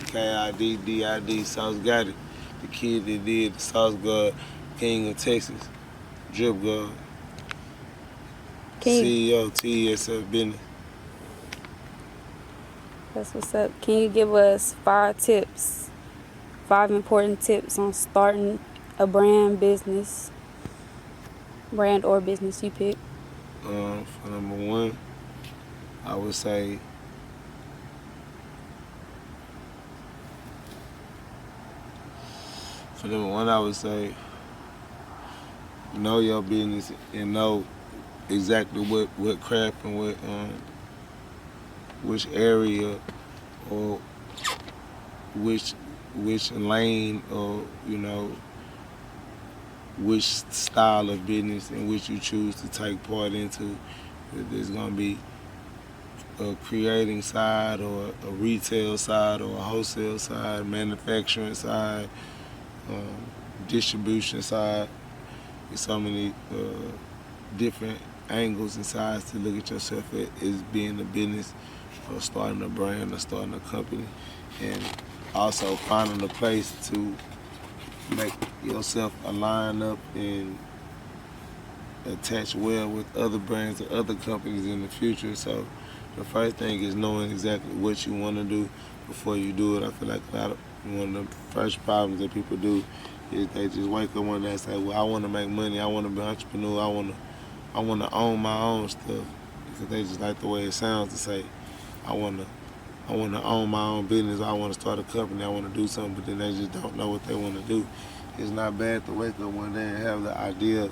KIDDID, Sauce Gotti, the kid that did the Sauce God, King of Texas, Drip God, CEO, T.S.F business. That's what's up. Can you give us 5 important tips on starting a brand or business you pick? For number one, I would say know your business and know exactly what craft and which area or which lane or which style of business in which you choose to take part into. If there's gonna be a creating side or a retail side or a wholesale side, manufacturing side, distribution side. There's so many different angles and sides to look at yourself as being a business or starting a brand or starting a company, and also finding a place to make yourself align up and attach well with other brands or other companies in the future. So the first thing is knowing exactly what you want to do before you do it. I feel like one of the first problems that people do is they just wake up one day and say, well, I want to make money, I want to be an entrepreneur, I want to own my own stuff, because they just like the way it sounds to say, I want to own my own business, I want to start a company, I want to do something, but then they just don't know what they want to do. It's not bad to wake up one day and have the idea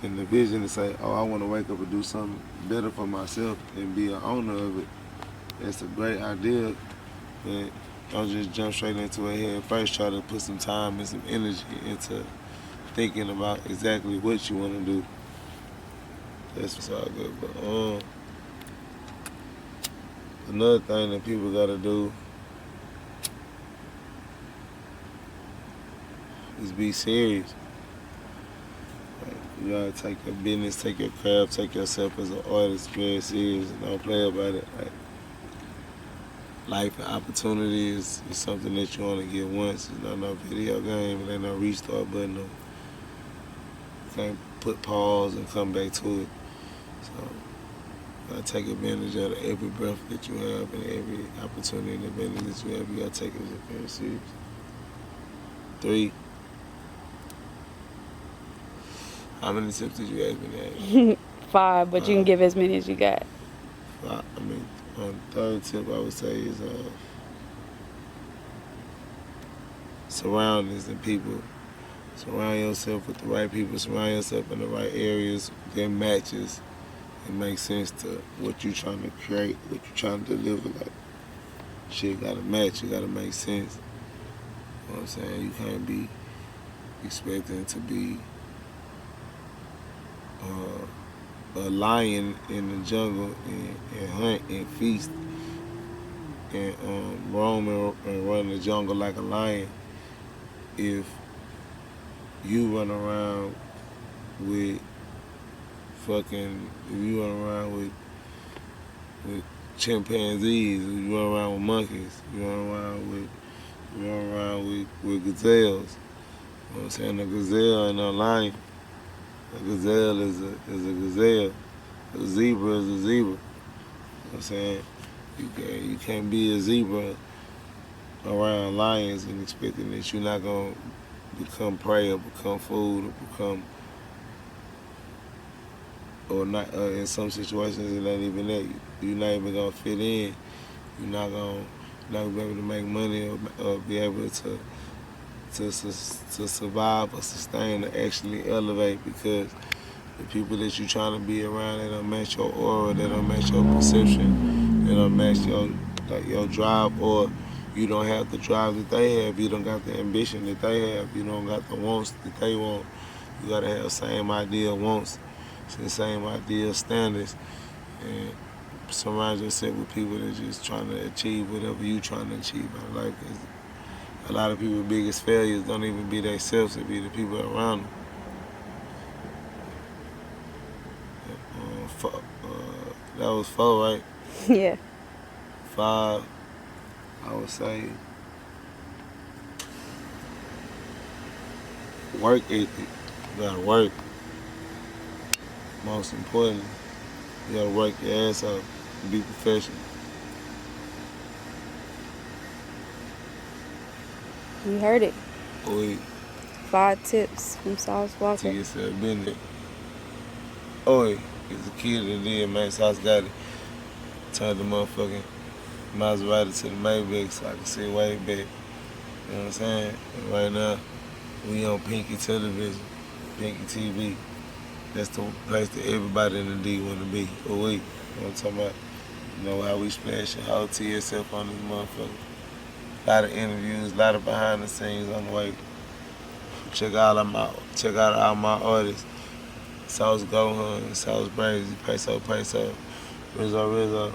and the vision to say, oh, I want to wake up and do something better for myself and be an owner of it. It's a great idea, but don't just jump straight into it head first. Try to put some time and some energy into thinking about exactly what you want to do. That's what's all good. But another thing that people got to do is be serious. You gotta take your business, take your craft, take yourself as an artist very serious, and don't play about it. Like, life and opportunity is something that you want to get once. It's not no video game, it ain't no restart button. You can't put pause and come back to it. So you gotta take advantage of every breath that you have and every opportunity and advantage that you have. You gotta take it very serious. 3. How many tips did you ask me that? 5, but you can give as many as you got. Third tip I would say is surroundings and people. Surround yourself with the right people. Surround yourself in the right areas that matches and makes sense to what you're trying to create, what you're trying to deliver. Like, shit gotta match. It gotta make sense. You know what I'm saying? You can't be expecting to be a lion in the jungle and hunt and feast and roam and run the jungle like a lion if you run around with chimpanzees, you run around with monkeys, you run around with gazelles. You know what I'm saying? A gazelle and a lion. A gazelle is a gazelle. A zebra is a zebra. You know what I'm saying? You can't be a zebra around lions and expecting that you're not going to become prey or become food or not. In some situations, it ain't even that. You're not even going to fit in. You're not going to be able to make money or be able to survive or sustain or actually elevate, because the people that you're trying to be around, they don't match your aura, they don't match your perception, they don't match your drive, or you don't have the drive that they have, you don't got the ambition that they have, you don't got the wants that they want. You gotta have the same idea wants, the same idea standards, and surround yourself with people that just trying to achieve whatever you trying to achieve out of life. A lot of people's biggest failures don't even be themselves, it be the people around them. That was 4, right? Yeah. 5, I would say work ethic. You gotta work. Most importantly, you gotta work your ass off and be professional. You heard it. We 5 tips from Sauce Walka. T.S.F. been there. Oi, as a kid that did, man, Sauce got it. Turned the motherfucking Maserati to the Maybach so I can see way back. You know what I'm saying? And right now, we on Pinky Television, Pinky TV. That's the place that everybody in the D want to be. Or we, you know what I'm talking about? You know how we splash the whole T.S.F. on this motherfucker. A lot of interviews, a lot of behind the scenes on the way. Check out all my artists. Sauce Gohan, Sauce Brazy, Peso, Rizzo,